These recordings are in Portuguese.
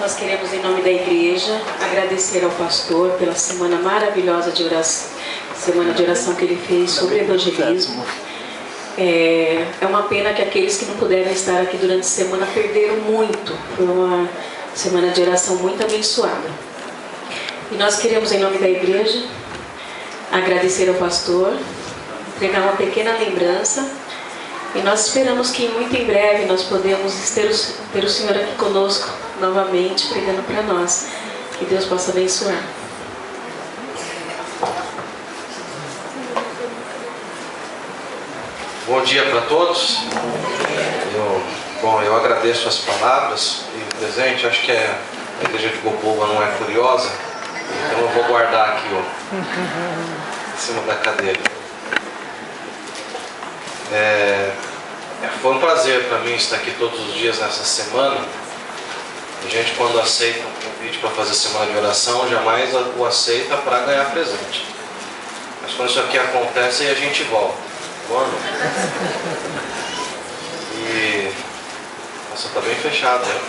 Nós queremos, em nome da igreja, agradecer ao pastor pela semana maravilhosa de oração, semana de oração que ele fez sobre evangelismo. É uma pena que aqueles que não puderam estar aqui durante a semana perderam muito. Foi uma semana de oração muito abençoada. E nós queremos, em nome da igreja, agradecer ao pastor, entregar uma pequena lembrança. E nós esperamos que muito em breve nós podemos ter o Senhor aqui conosco novamente, pregando para nós. Que Deus possa abençoar. Bom dia para todos. Eu agradeço as palavras e o presente. Acho que a igreja de Gopoba não é curiosa, então eu vou guardar aqui em cima da cadeira. Foi um prazer para mim estar aqui todos os dias nessa semana. A gente, quando aceita um convite para fazer semana de oração, jamais o aceita para ganhar presente. Mas quando isso aqui acontece, aí a gente volta. Boa noite. E... Nossa, tá bem fechado, né?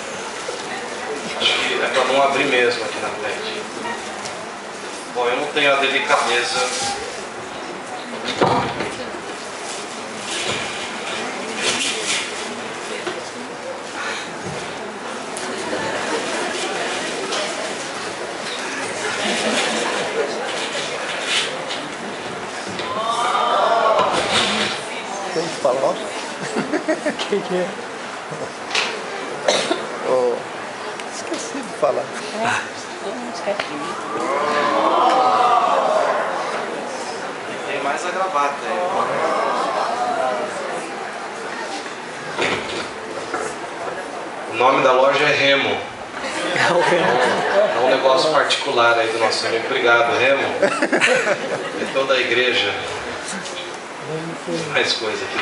Acho que é para não abrir mesmo aqui na frente. Bom, eu não tenho a delicadeza... Tem que falar? Quem que é? Oh, esqueci de falar. Tem mais a gravata aí. O nome da loja é Remo. É um negócio particular aí do nosso amigo. Obrigado, Remo. E toda a igreja. Mais coisa aqui.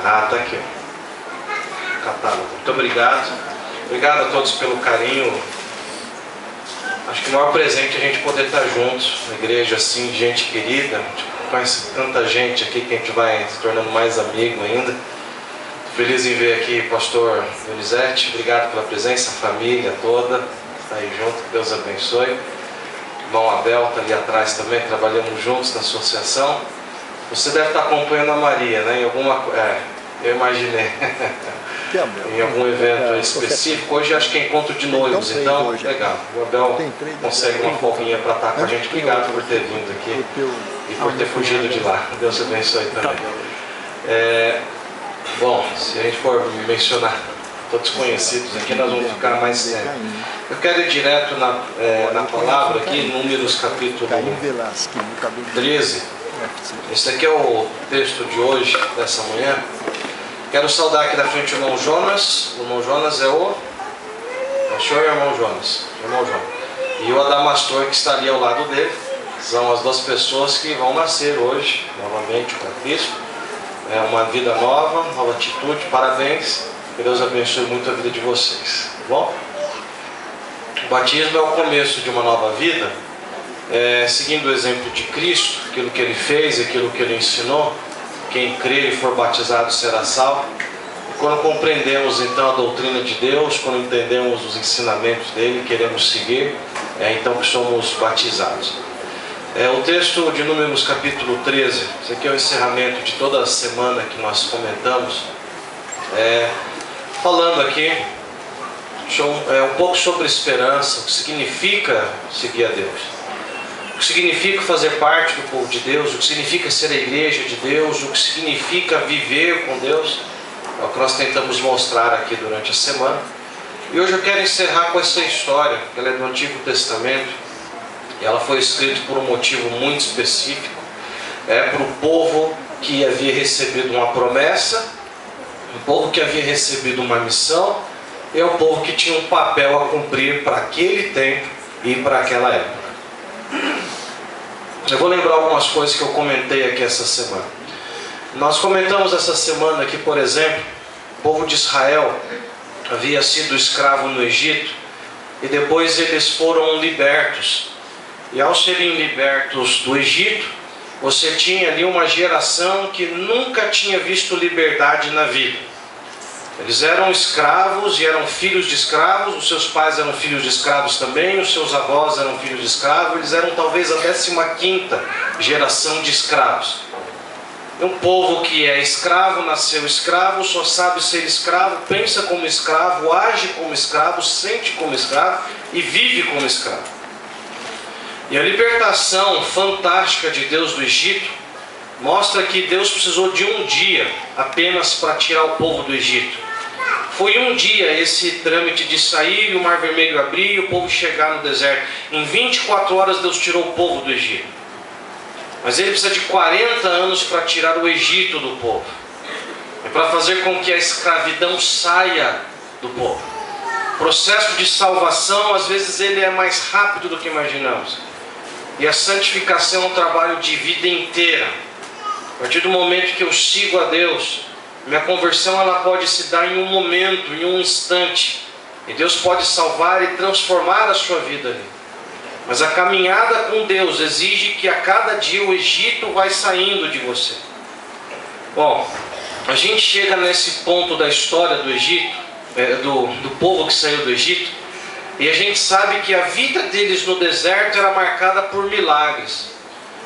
Tá aqui, ó. Catálogo. Muito obrigado. Obrigado a todos pelo carinho. Acho que o maior presente é a gente poder estar juntos na igreja, assim, gente querida. Conhece tanta gente aqui que a gente vai se tornando mais amigo ainda. Feliz em ver aqui o pastor Donizete. Obrigado pela presença, a família toda está aí junto. Que Deus abençoe. Irmão Abel está ali atrás também, trabalhamos juntos na associação. Você deve estar acompanhando a Maria, né? Em alguma... eu imaginei. Em algum evento específico. Hoje acho que é encontro de noivos, então legal. O Abel consegue uma folguinha para estar com a gente. Obrigado por ter vindo aqui e por ter fugido de lá. Deus abençoe também. Bom, se a gente for mencionar todos conhecidos aqui, nós vamos ficar mais tempo. Eu quero ir direto na palavra aqui, Números capítulo 13. Esse aqui é o texto de hoje, dessa manhã. Quero saudar aqui da frente o irmão Jonas. O irmão Jonas é o senhor e o irmão Jonas. Irmão Jonas. E o Adamastor, que está ali ao lado dele. São as duas pessoas que vão nascer hoje, novamente, para Cristo. É uma vida nova, nova atitude. Parabéns. Que Deus abençoe muito a vida de vocês. Tá bom? O batismo é o começo de uma nova vida. Seguindo o exemplo de Cristo, aquilo que Ele fez, aquilo que Ele ensinou. Quem crer e for batizado será salvo. E quando compreendemos então a doutrina de Deus, quando entendemos os ensinamentos dele, queremos seguir, então que somos batizados. O texto de Números capítulo 13, esse aqui é o encerramento de toda a semana que nós comentamos, falando aqui um pouco sobre esperança, o que significa seguir a Deus. O que significa fazer parte do povo de Deus, o que significa ser a igreja de Deus, o que significa viver com Deus. É o que nós tentamos mostrar aqui durante a semana. E hoje eu quero encerrar com essa história, que ela é do Antigo Testamento. E ela foi escrita por um motivo muito específico. Para o povo que havia recebido uma promessa, um povo que havia recebido uma missão, e o povo que tinha um papel a cumprir para aquele tempo e para aquela época. Eu vou lembrar algumas coisas que eu comentei aqui essa semana. Nós comentamos essa semana que, por exemplo, o povo de Israel havia sido escravo no Egito e depois eles foram libertos. E ao serem libertos do Egito, você tinha ali uma geração que nunca tinha visto liberdade na vida. Eles eram escravos e eram filhos de escravos, os seus pais eram filhos de escravos também, os seus avós eram filhos de escravos, eles eram talvez a 15ª geração de escravos. Um povo que é escravo, nasceu escravo, só sabe ser escravo, pensa como escravo, age como escravo, sente como escravo e vive como escravo. E a libertação fantástica de Deus do Egito mostra que Deus precisou de um dia apenas para tirar o povo do Egito. Foi um dia esse trâmite de sair e o Mar Vermelho abrir e o povo chegar no deserto. Em 24 horas Deus tirou o povo do Egito. Mas ele precisa de 40 anos para tirar o Egito do povo. É para fazer com que a escravidão saia do povo. O processo de salvação, às vezes, ele é mais rápido do que imaginamos. E a santificação é um trabalho de vida inteira. A partir do momento que eu sigo a Deus, minha conversão ela pode se dar em um momento, em um instante. E Deus pode salvar e transformar a sua vida ali. Mas a caminhada com Deus exige que a cada dia o Egito vai saindo de você. Bom, a gente chega nesse ponto da história do Egito, do povo que saiu do Egito, e a gente sabe que a vida deles no deserto era marcada por milagres.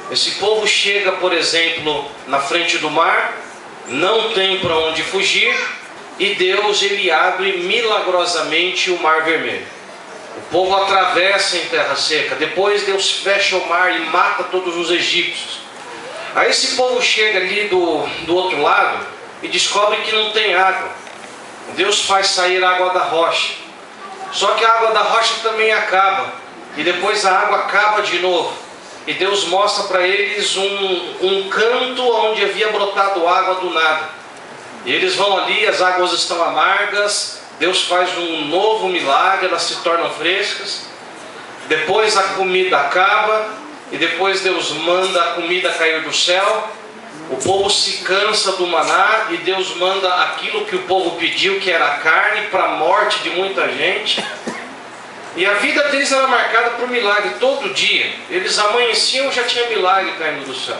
Esse povo chega, por exemplo, na frente do mar, não tem para onde fugir, e Deus ele abre milagrosamente o Mar Vermelho. O povo atravessa em terra seca, depois Deus fecha o mar e mata todos os egípcios. Aí esse povo chega ali do outro lado e descobre que não tem água. Deus faz sair a água da rocha. Só que a água da rocha também acaba, e depois a água acaba de novo. E Deus mostra para eles um canto onde havia brotado água do nada. E eles vão ali, as águas estão amargas, Deus faz um novo milagre, elas se tornam frescas. Depois a comida acaba, e depois Deus manda a comida cair do céu. O povo se cansa do maná, e Deus manda aquilo que o povo pediu, que era a carne, para a morte de muita gente. E a vida deles era marcada por milagre todo dia. Eles amanheciam e já tinha milagre caindo do céu.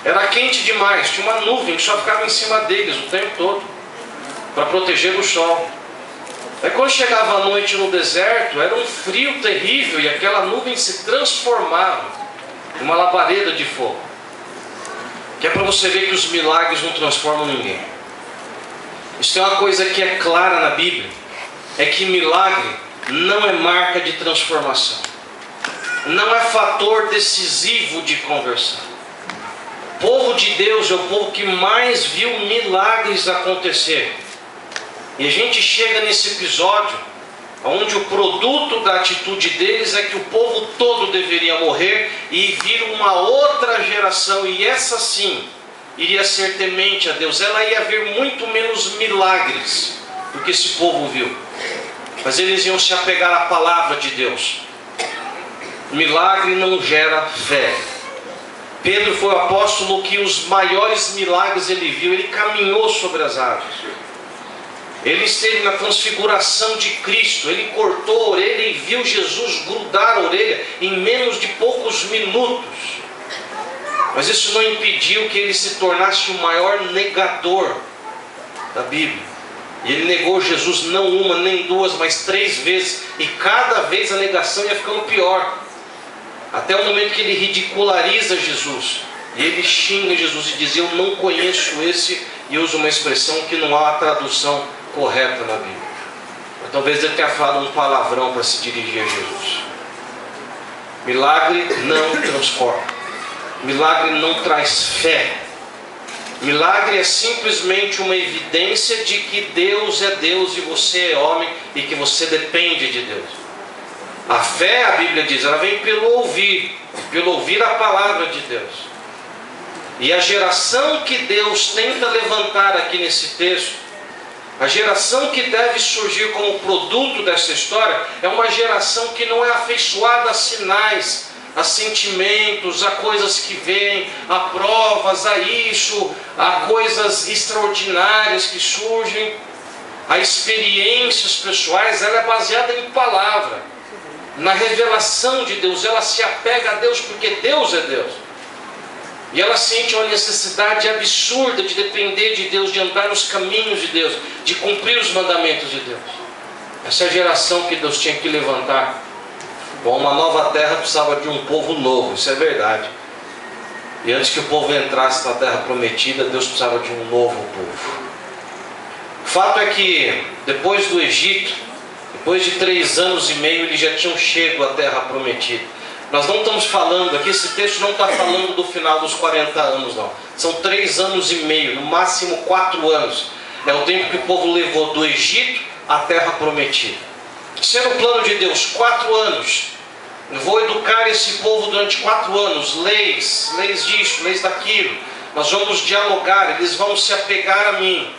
Era quente demais, tinha uma nuvem que só ficava em cima deles o tempo todo, para proteger do sol. Aí quando chegava a noite no deserto, era um frio terrível, e aquela nuvem se transformava em uma labareda de fogo. Que é para você ver que os milagres não transformam ninguém. Isso é uma coisa que é clara na Bíblia, é que milagre não é marca de transformação, não é fator decisivo de conversão. O povo de Deus é o povo que mais viu milagres acontecer. E a gente chega nesse episódio onde o produto da atitude deles é que o povo todo deveria morrer e vir uma outra geração, e essa sim iria ser temente a Deus. Ela ia ver muito menos milagres do que esse povo viu, mas eles iam se apegar à palavra de Deus. Milagre não gera fé. Pedro foi o apóstolo que os maiores milagres ele viu. Ele caminhou sobre as águas, ele esteve na transfiguração de Cristo, ele cortou a orelha e viu Jesus grudar a orelha em menos de poucos minutos. Mas isso não impediu que ele se tornasse o maior negador da Bíblia. E ele negou Jesus não uma, nem duas, mas 3 vezes. E cada vez a negação ia ficando pior. Até o momento que ele ridiculariza Jesus. E ele xinga Jesus e diz: eu não conheço esse. E usa uma expressão que não há tradução correta na Bíblia. Mas talvez ele tenha falado um palavrão para se dirigir a Jesus. Milagre não transforma. Milagre não traz fé. Milagre é simplesmente uma evidência de que Deus é Deus e você é homem, e que você depende de Deus. A fé, a Bíblia diz, ela vem pelo ouvir a palavra de Deus. E a geração que Deus tenta levantar aqui nesse texto, a geração que deve surgir como produto dessa história, é uma geração que não é afeiçoada a sinais, a sentimentos, a coisas que vêm, a provas, a isso, a coisas extraordinárias que surgem, a experiências pessoais. Ela é baseada em palavra, na revelação de Deus. Ela se apega a Deus porque Deus é Deus. E ela sente uma necessidade absurda de depender de Deus, de andar nos caminhos de Deus, de cumprir os mandamentos de Deus. Essa é a geração que Deus tinha que levantar. Bom, uma nova terra precisava de um povo novo, isso é verdade. E antes que o povo entrasse na terra prometida, Deus precisava de um novo povo. O fato é que depois do Egito, depois de 3 anos e meio, eles já tinham chego à terra prometida. Nós não estamos falando aqui, esse texto não está falando do final dos 40 anos, não. São 3 anos e meio, no máximo 4 anos. É o tempo que o povo levou do Egito à terra prometida. Isso era o plano de Deus, 4 anos. Eu vou educar esse povo durante 4 anos, leis disso, leis daquilo. Nós vamos dialogar, eles vão se apegar a mim.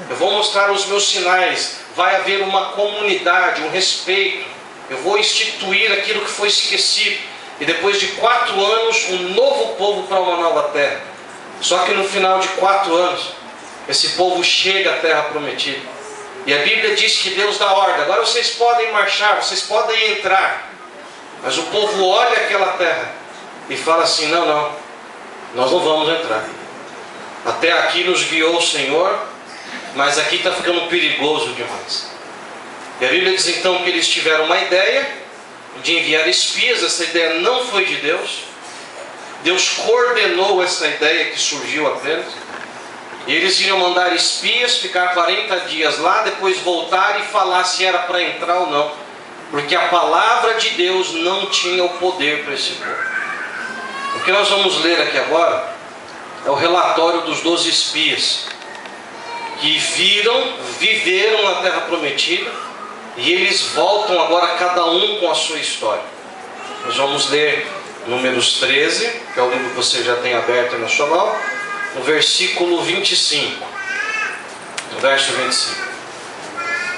Eu vou mostrar os meus sinais. Vai haver uma comunidade, um respeito. Eu vou instituir aquilo que foi esquecido. E depois de 4 anos, um novo povo para uma nova terra. Só que no final de 4 anos, esse povo chega à terra prometida. E a Bíblia diz que Deus dá ordem. Agora vocês podem marchar, vocês podem entrar. Mas o povo olha aquela terra e fala assim: não, nós não vamos entrar. Até aqui nos guiou o Senhor, mas aqui está ficando perigoso demais. E a Bíblia diz então que eles tiveram uma ideia de enviar espias. Essa ideia não foi de Deus. Deus coordenou essa ideia que surgiu apenas. E eles iriam mandar espias, ficar 40 dias lá, depois voltar e falar se era para entrar ou não. Porque a palavra de Deus não tinha o poder para esse povo. O que nós vamos ler aqui agora é o relatório dos 12 espias que viveram na terra prometida, e eles voltam agora cada um com a sua história. Nós vamos ler Números 13, que é o livro que você já tem aberto na sua mão, no versículo 25. No verso 25.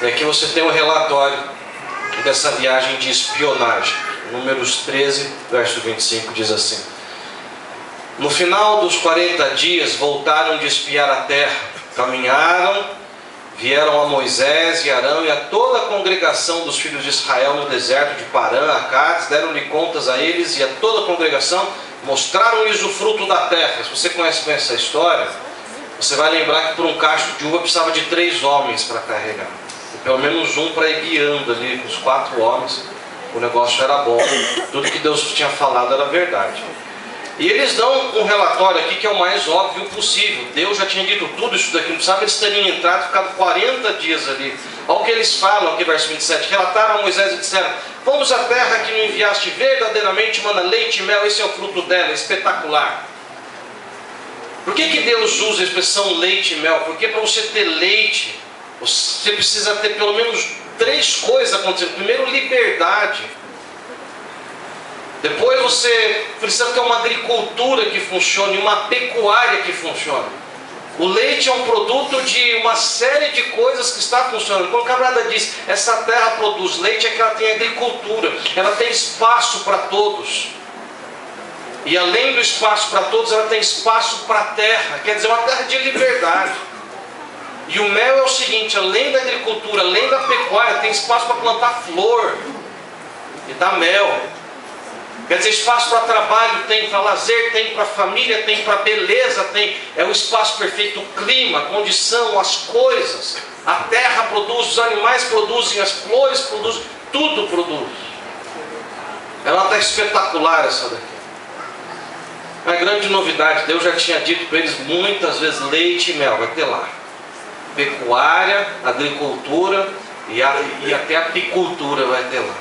E aqui você tem um relatório dessa viagem de espionagem. Números 13, verso 25 diz assim: no final dos 40 dias voltaram de espiar a terra, caminharam, vieram a Moisés e Arão e a toda a congregação dos filhos de Israel no deserto de Parã, a Cádiz, deram-lhe contas a eles e a toda a congregação, mostraram-lhes o fruto da terra. Se você conhece bem essa história, você vai lembrar que por um cacho de uva precisava de 3 homens para carregar. E pelo menos um para ir guiando ali, com os 4 homens. O negócio era bom. Tudo que Deus tinha falado era verdade. E eles dão um relatório aqui que é o mais óbvio possível. Deus já tinha dito tudo isso daqui. Não precisava eles terem entrado e ficado 40 dias ali. Olha o que eles falam aqui, verso 27. Relataram a Moisés e disseram: vamos à terra que me enviaste, verdadeiramente mana leite e mel. Esse é o fruto dela, espetacular. Por que Deus usa a expressão leite e mel? Porque para você ter leite, você precisa ter pelo menos 3 coisas acontecendo. Primeiro, liberdade. Depois você precisa ter uma agricultura que funcione, uma pecuária que funcione. O leite é um produto de uma série de coisas que está funcionando. Quando o camarada diz, essa terra produz leite, é que ela tem agricultura, ela tem espaço para todos. E além do espaço para todos, ela tem espaço para a terra, quer dizer, uma terra de liberdade. E o mel é o seguinte, além da agricultura, além da pecuária, tem espaço para plantar flor e dar mel. Quer dizer, espaço para trabalho tem, para lazer tem, para família tem, para beleza tem. É o espaço perfeito, o clima, a condição, as coisas. A terra produz, os animais produzem, as flores produzem, tudo produz. Ela está espetacular essa daqui. A grande novidade, Deus já tinha dito para eles muitas vezes, leite e mel, vai ter lá. Pecuária, agricultura e até apicultura vai ter lá.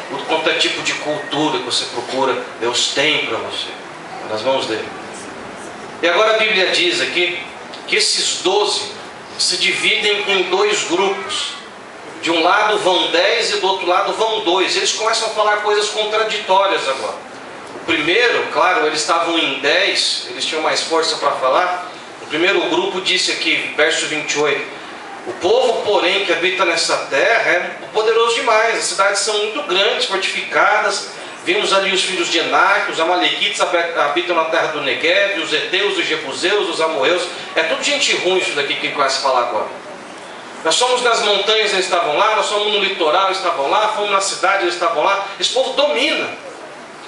Tudo quanto é tipo de cultura que você procura, Deus tem para você. Nós vamos ler. E agora a Bíblia diz aqui que esses 12 se dividem em 2 grupos. De um lado vão 10 e do outro lado vão 2. Eles começam a falar coisas contraditórias agora. O primeiro, claro, eles estavam em 10, eles tinham mais força para falar. O primeiro grupo disse aqui, verso 28, o povo, porém, que habita nessa terra é poderoso demais, as cidades são muito grandes, fortificadas. Vimos ali os filhos de Enaque, os amalequitas habitam na terra do Negueb, os heteus, os jebuseus, os amorreus. É tudo gente ruim isso daqui que conhece falar agora. Nós fomos nas montanhas, eles estavam lá, nós fomos no litoral, eles estavam lá, fomos na cidade, eles estavam lá. Esse povo domina.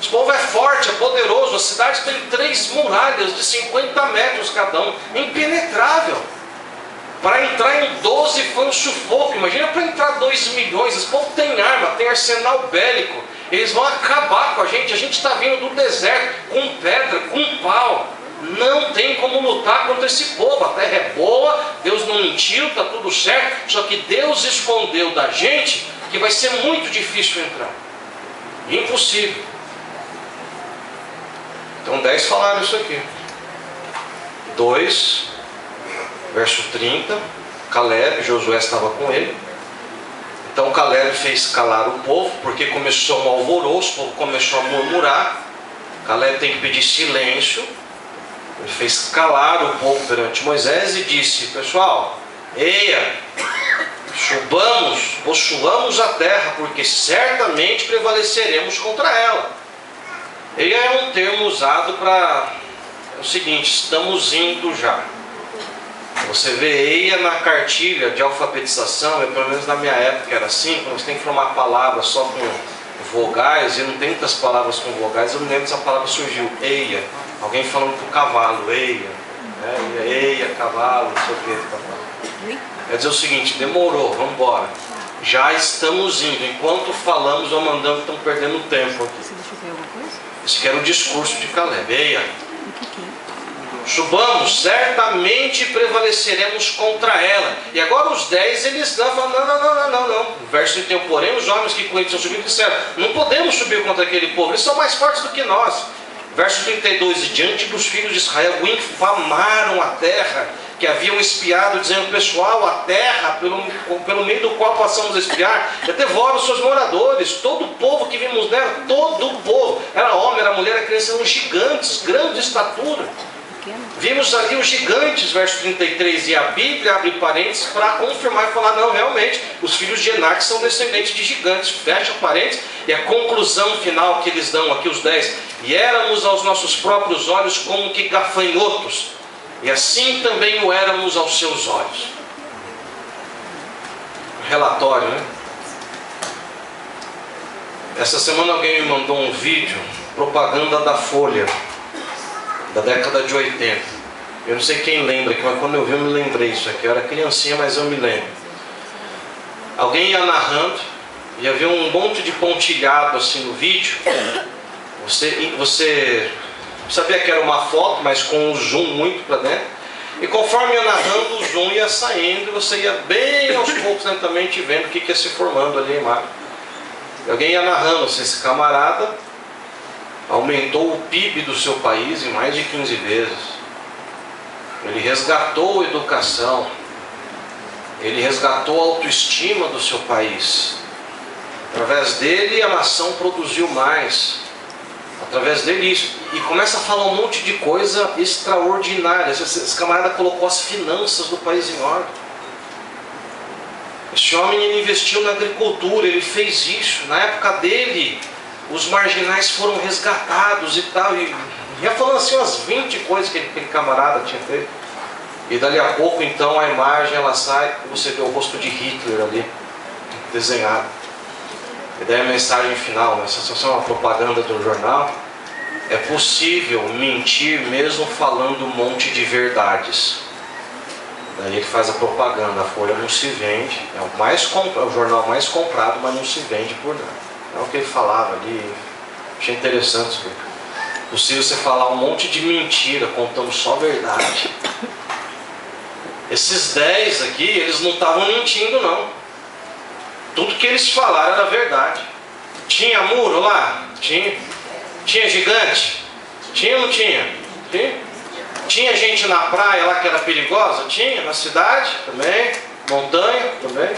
Esse povo é forte, é poderoso. A cidade tem 3 muralhas de 50 metros cada um, impenetrável. Para entrar em 12 foi um sufoco. Imagina para entrar 2 milhões. Esse povo tem arma, tem arsenal bélico. Eles vão acabar com a gente. A gente está vindo do deserto com pedra, com pau. Não tem como lutar contra esse povo. A terra é boa, Deus não mentiu, está tudo certo. Só que Deus escondeu da gente que vai ser muito difícil entrar. Impossível. Então 10 falaram isso aqui. 2, verso 30. Caleb, Josué estava com ele. Então Caleb fez calar o povo, porque começou um alvoroço, o povo começou a murmurar. Caleb tem que pedir silêncio. Ele fez calar o povo perante Moisés e disse: pessoal, eia, possuamos a terra, porque certamente prevaleceremos contra ela. Eia é um termo usado para o seguinte: estamos indo já. Você vê eia na cartilha de alfabetização, pelo menos na minha época era assim, quando você tem que formar palavras só com vogais, e não tem muitas palavras com vogais, eu me lembro dessa palavra surgiu, eia. Alguém falando para o cavalo, eia, né? Eia, cavalo, não sei o que. Quer dizer o seguinte: demorou, vamos embora. Já estamos indo. Enquanto falamos ou mandamos, estamos perdendo tempo aqui. Esse aqui era o discurso de Caleb. Eia, subamos, certamente prevaleceremos contra ela. E agora os 10, eles falam, não. O verso 31, porém, os homens que com eles tinham subido disseram: não podemos subir contra aquele povo, eles são mais fortes do que nós. Verso 32, e diante dos filhos de Israel infamaram a terra que haviam espiado, dizendo: pessoal, a terra pelo meio do qual passamos a espiar devora os seus moradores. Todo o povo que vimos nela, todo o povo, era homem, era mulher, era criança, eram gigantes, grande estatura. Vimos ali os gigantes, verso 33, e a Bíblia abre parênteses para confirmar e falar: não, realmente, os filhos de Enac são descendentes de gigantes. Fecha parênteses, e a conclusão final que eles dão aqui, os 10: e éramos aos nossos próprios olhos como que gafanhotos, e assim também o éramos aos seus olhos. Relatório, né? Essa semana alguém me mandou um vídeo, propaganda da Folha, da década de 80. Eu não sei quem lembra, mas quando eu vi eu me lembrei isso aqui. Eu era criancinha, mas eu me lembro. Alguém ia narrando, e havia um monte de pontilhado assim no vídeo. Você sabia que era uma foto, mas com um zoom muito para dentro. E conforme ia narrando, o zoom ia saindo, e você ia bem aos poucos lentamente vendo o que ia se formando ali a imagem. E alguém ia narrando, esse camarada aumentou o PIB do seu país em mais de 15 vezes. Ele resgatou a educação. Ele resgatou a autoestima do seu país. Através dele a nação produziu mais. Através dele isso. E começa a falar um monte de coisa extraordinária. Esse camarada colocou as finanças do país em ordem. Esse homem, ele investiu na agricultura, ele fez isso. Na época dele, os marginais foram resgatados e tal. E ia falando assim umas 20 coisas que aquele camarada tinha feito. E dali a pouco, então, a imagem ela sai, você vê o rosto de Hitler ali, desenhado. E daí a mensagem final, né? Essa é uma propaganda do jornal. É possível mentir mesmo falando um monte de verdades. Daí ele faz a propaganda. A Folha não se vende, é o jornal mais comprado, mas não se vende por nada. É o que ele falava ali. Achei interessante isso. É possível você falar um monte de mentira contando só verdade. Esses 10 aqui, eles não estavam mentindo não. Tudo que eles falaram era verdade. Tinha muro lá? Tinha. Tinha gigante? Tinha ou não tinha? Tinha. Tinha gente na praia lá que era perigosa? Tinha. Na cidade? Também. Montanha? Também.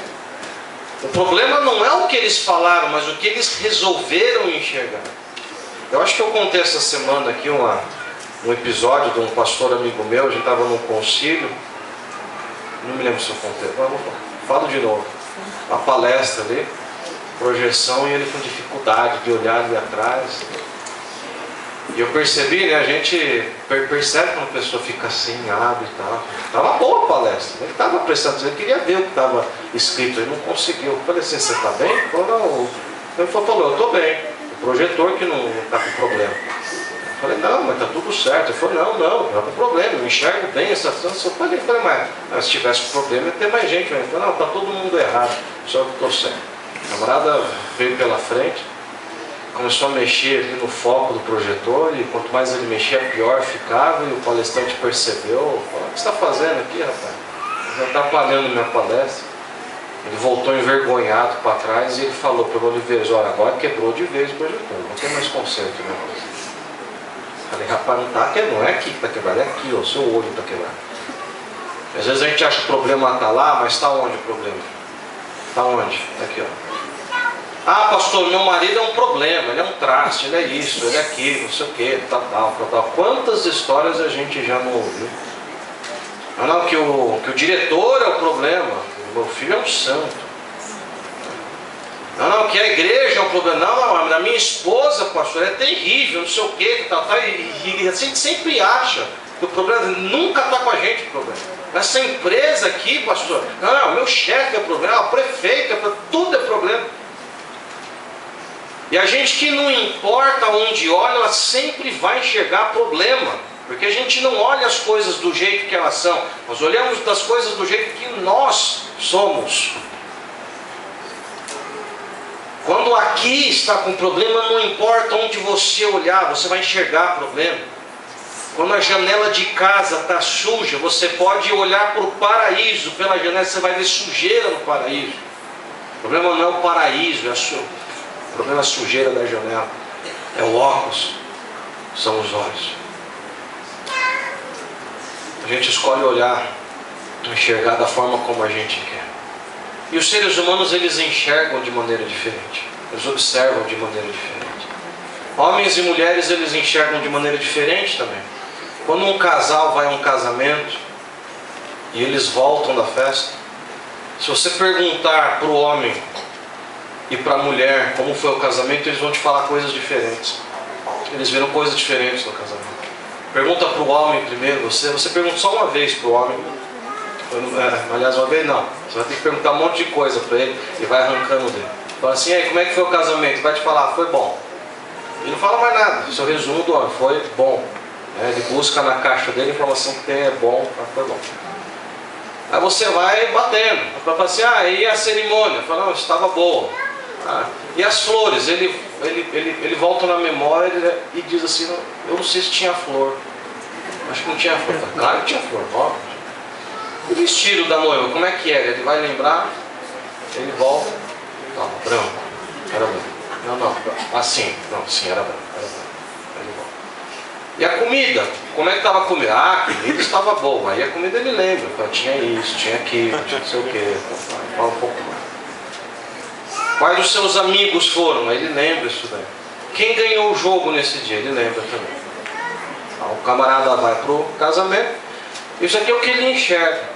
O problema não é o que eles falaram, mas o que eles resolveram enxergar. Eu acho que eu contei essa semana aqui um episódio de um pastor amigo meu. A gente estava num concílio. Não me lembro se eu contei. Falo de novo. Uma palestra ali, projeção, e ele com dificuldade de olhar ali atrás. E eu percebi, né? A gente percebe quando a pessoa fica assim, abre e tal. Estava boa a palestra. Ele estava prestando atenção, ele queria ver o que estava escrito, ele não conseguiu. Eu falei assim: você está bem? Ele falou: não. Ele falou: eu estou bem. projetor que não está com problema. Eu falei, não, mas está tudo certo. Ele falou, não, está com problema, eu enxergo bem essa situação. Eu falei, mas se tivesse problema, ia ter mais gente. Ele falou, não, está todo mundo errado, só que estou certo. A camarada veio pela frente, começou a mexer ali no foco do projetor, e quanto mais ele mexia, pior ficava, e o palestrante percebeu, falou, o que você está fazendo aqui, rapaz? Já está atrapalhando minha palestra. Ele voltou envergonhado para trás e ele falou para o Oliveira, olha, agora quebrou de vez o projetor, não tem mais conserto, né? Falei, rapaz, não é aqui que está quebrado, é aqui, ó, o seu olho está quebrado. Às vezes a gente acha que o problema está lá, mas está onde o problema? Está onde? Está aqui, ó. Ah, pastor, meu marido é um problema, ele é um traste, ele é isso, ele é aquilo, não sei o que, tal. Quantas histórias a gente já não ouviu? Não, que o diretor é o problema, meu filho é um santo. Não, que a igreja é um problema. Não, a minha esposa, pastor, é terrível, não sei o que, tal. E a gente sempre acha que o problema nunca está com a gente, o problema. Essa empresa aqui, pastor, não, o meu chefe é problema, o prefeito é problema, tudo é problema. E a gente que não importa onde olha, ela sempre vai enxergar problema. Porque a gente não olha as coisas do jeito que elas são. Nós olhamos das coisas do jeito que nós somos. Quando aqui está com problema, não importa onde você olhar, você vai enxergar problema. Quando a janela de casa está suja, você pode olhar para o paraíso. Pela janela você vai ver sujeira no paraíso. O problema não é o paraíso, o problema é a sujeira da janela. É o óculos, são os olhos. A gente escolhe olhar, enxergar da forma como a gente quer. E os seres humanos, eles enxergam de maneira diferente. Eles observam de maneira diferente. Homens e mulheres, eles enxergam de maneira diferente também. Quando um casal vai a um casamento e eles voltam da festa, se você perguntar para o homem e para a mulher como foi o casamento, eles vão te falar coisas diferentes. Eles viram coisas diferentes no casamento. Pergunta para o homem primeiro, você pergunta só uma vez para o homem. Aliás, uma vez não. Você vai ter que perguntar um monte de coisa para ele e vai arrancando dele. Fala assim, aí, como é que foi o casamento? Ele vai te falar, foi bom. Ele não fala mais nada. Seu resumo do homem, foi bom. Ele busca na caixa dele a informação que tem, é bom, foi bom. Aí você vai batendo. Vai falar assim, e a cerimônia? Fala, não, estava boa. E as flores? Ele volta na memória e diz assim, eu não sei se tinha flor. Acho que não tinha flor. Claro que tinha flor, óbvio. O vestido da noiva, como é que era? Ele vai lembrar, ele volta, não, branco, era branco. Não, assim, não, sim, era branco, ele volta. E a comida, como é que estava a comida? A comida estava boa, aí a comida ele lembra, tinha isso, tinha aquilo, tinha não sei o que, fala um pouco mais. Quais dos seus amigos foram? Ele lembra isso daí. Quem ganhou o jogo nesse dia? Ele lembra também. O camarada vai para o casamento. Isso aqui é o que ele enxerga.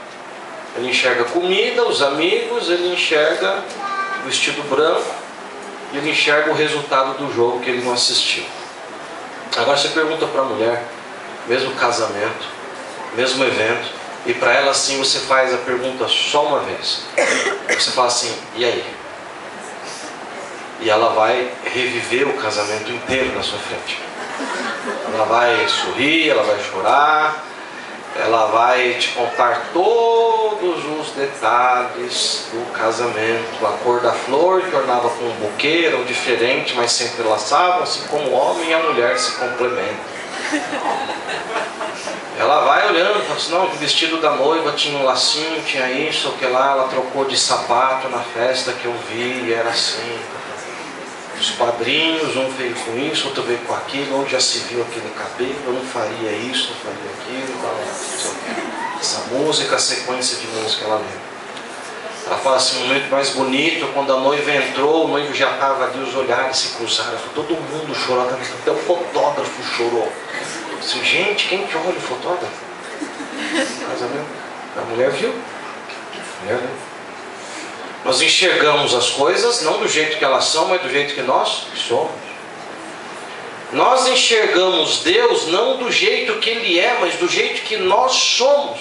Ele enxerga comida, os amigos, ele enxerga o vestido branco, e ele enxerga o resultado do jogo que ele não assistiu. Agora você pergunta para a mulher, mesmo casamento, mesmo evento, e para ela assim você faz a pergunta só uma vez. Você fala assim, e aí? E ela vai reviver o casamento inteiro na sua frente. Ela vai sorrir, ela vai chorar, ela vai te contar todos os detalhes do casamento. A cor da flor que ornava com um buquê eram diferentes, mas se entrelaçavam, assim como o homem e a mulher se complementam. Ela vai olhando, fala assim, não, o vestido da noiva tinha um lacinho, tinha isso, o que lá, ela trocou de sapato na festa que eu vi, e era assim. Os padrinhos, um veio com isso, outro veio com aquilo, onde já se viu aquele cabelo, eu não faria isso, não faria aquilo, não. Essa música, a sequência de música, ela lembra. Ela fala assim, o momento mais bonito, quando a noiva entrou, o noivo já estava ali, os olhares se cruzaram, todo mundo chorou, até o fotógrafo chorou. Eu disse, gente, quem que olha o fotógrafo? A mulher viu. A mulher viu. Nós enxergamos as coisas não do jeito que elas são, mas do jeito que nós somos. Nós enxergamos Deus não do jeito que Ele é, mas do jeito que nós somos.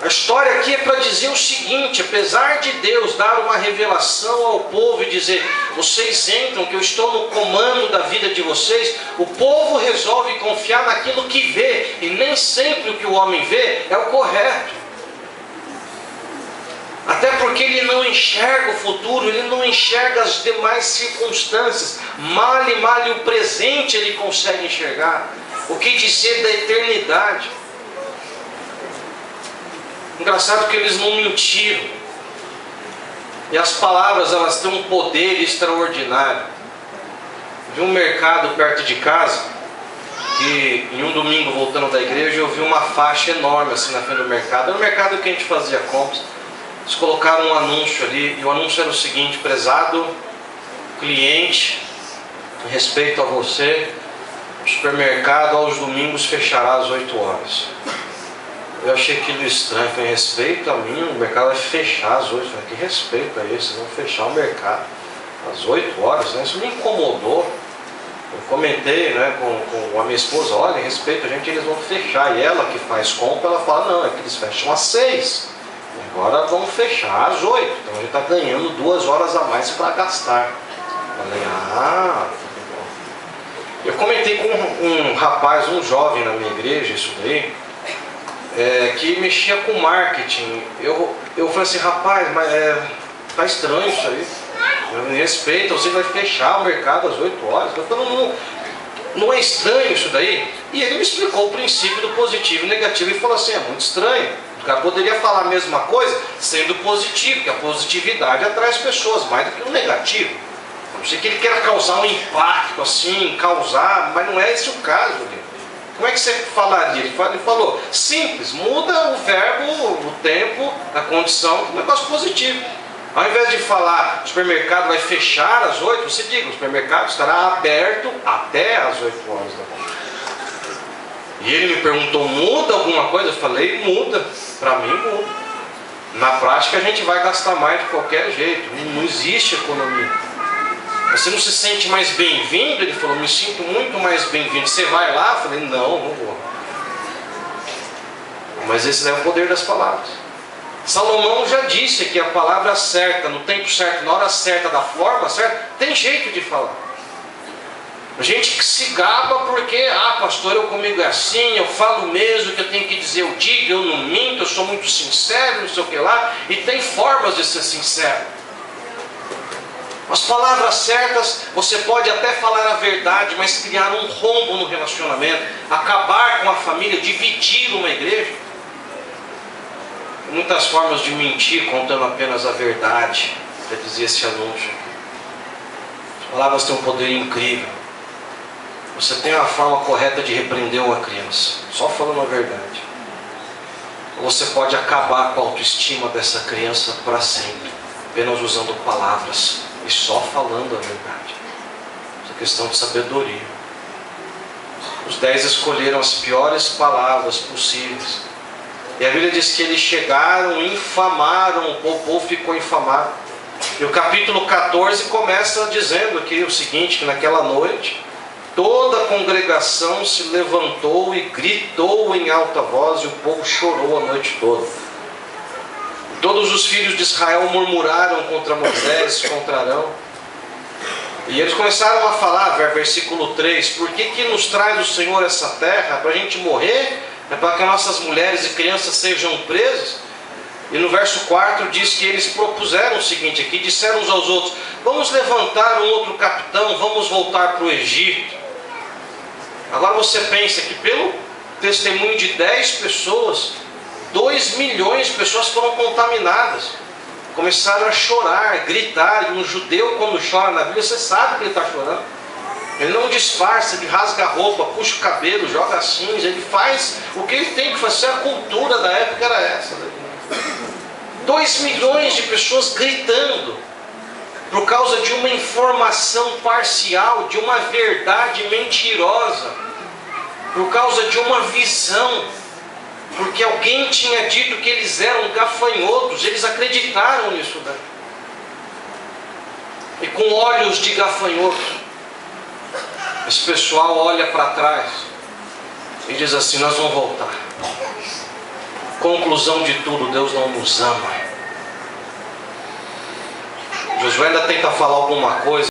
A história aqui é para dizer o seguinte: apesar de Deus dar uma revelação ao povo e dizer, vocês entram, que eu estou no comando da vida de vocês, o povo resolve confiar naquilo que vê, e nem sempre o que o homem vê é o correto. Até porque ele não enxerga o futuro, ele não enxerga as demais circunstâncias. Male o presente ele consegue enxergar. O que dizer da eternidade? Engraçado que eles não mentiram. E as palavras, elas têm um poder extraordinário. Vi um mercado perto de casa, que em um domingo voltando da igreja, eu vi uma faixa enorme assim na frente do mercado. Era um mercado que a gente fazia compras. Eles colocaram um anúncio ali, e o anúncio era o seguinte: prezado cliente, em respeito a você, o supermercado aos domingos fechará às 8 horas. Eu achei aquilo estranho. Foi respeito a mim, o mercado vai fechar às 8. Falei, que respeito é esse? Vão fechar o mercado às 8 horas, né? Isso me incomodou. Eu comentei, né, com a minha esposa: olha, em respeito a gente, eles vão fechar. E ela que faz compra, ela fala: não, é que eles fecham às 6. Agora vão fechar às 8. Então a gente está ganhando 2 horas a mais para gastar. Falei, eu comentei com um rapaz, um jovem na minha igreja, isso daí, que mexia com marketing. Eu falei assim: rapaz, mas tá estranho isso aí. Me respeita, você vai fechar o mercado às 8 horas. Eu falei, não é estranho isso daí? E ele me explicou o princípio do positivo e negativo e falou assim: é muito estranho. O cara poderia falar a mesma coisa sendo positivo, que a positividade atrai as pessoas mais do que o negativo. Não sei que ele queira causar um impacto assim, mas não é esse o caso dele. Como é que você falaria? Ele falou, simples, muda o verbo, o tempo, a condição, um negócio positivo. Ao invés de falar, o supermercado vai fechar às 8, você diga, o supermercado estará aberto até às 8 horas da manhã. E ele me perguntou, muda alguma coisa? Eu falei, muda. Para mim, muda. Na prática, a gente vai gastar mais de qualquer jeito. Não existe economia. Você não se sente mais bem-vindo? Ele falou, me sinto muito mais bem-vindo. Você vai lá? Eu falei, não vou. Mas esse é o poder das palavras. Salomão já disse que a palavra certa, no tempo certo, na hora certa, da forma certa, tem jeito de falar. A gente que se gaba porque, pastor, eu comigo é assim, eu falo mesmo, que eu tenho que dizer, eu digo, eu não minto, eu sou muito sincero, não sei o que lá, e tem formas de ser sincero. As palavras certas, você pode até falar a verdade, mas criar um rombo no relacionamento, acabar com a família, dividir uma igreja. Muitas formas de mentir contando apenas a verdade, já dizia esse anúncio. As palavras têm um poder incrível. Você tem a forma correta de repreender uma criança, só falando a verdade. Ou você pode acabar com a autoestima dessa criança para sempre, apenas usando palavras e só falando a verdade. Essa questão de sabedoria. Os 10 escolheram as piores palavras possíveis. E a Bíblia diz que eles chegaram e infamaram, o povo ficou infamado. E o capítulo 14 começa dizendo aqui o seguinte, que naquela noite toda a congregação se levantou e gritou em alta voz, e o povo chorou a noite toda. Todos os filhos de Israel murmuraram contra Moisés, contra Arão. E eles começaram a falar, versículo 3, por que nos traz o Senhor essa terra? Para a gente morrer? É para que nossas mulheres e crianças sejam presas? E no verso 4 diz que eles propuseram o seguinte aqui, disseram uns aos outros, vamos levantar um outro capitão, vamos voltar para o Egito. Agora você pensa que pelo testemunho de 10 pessoas, 2 milhões de pessoas foram contaminadas. Começaram a chorar, gritar. E um judeu, quando chora na Bíblia, você sabe que ele está chorando. Ele não disfarça, ele rasga a roupa, puxa o cabelo, joga a cinza. Ele faz o que ele tem que fazer. A cultura da época era essa. 2 milhões de pessoas gritando por causa de uma informação parcial, de uma verdade mentirosa, por causa de uma visão, porque alguém tinha dito que eles eram gafanhotos. Eles acreditaram nisso daí. E com olhos de gafanhoto, esse pessoal olha para trás e diz assim, nós vamos voltar. Conclusão de tudo, Deus não nos ama. Josué ainda tenta falar alguma coisa.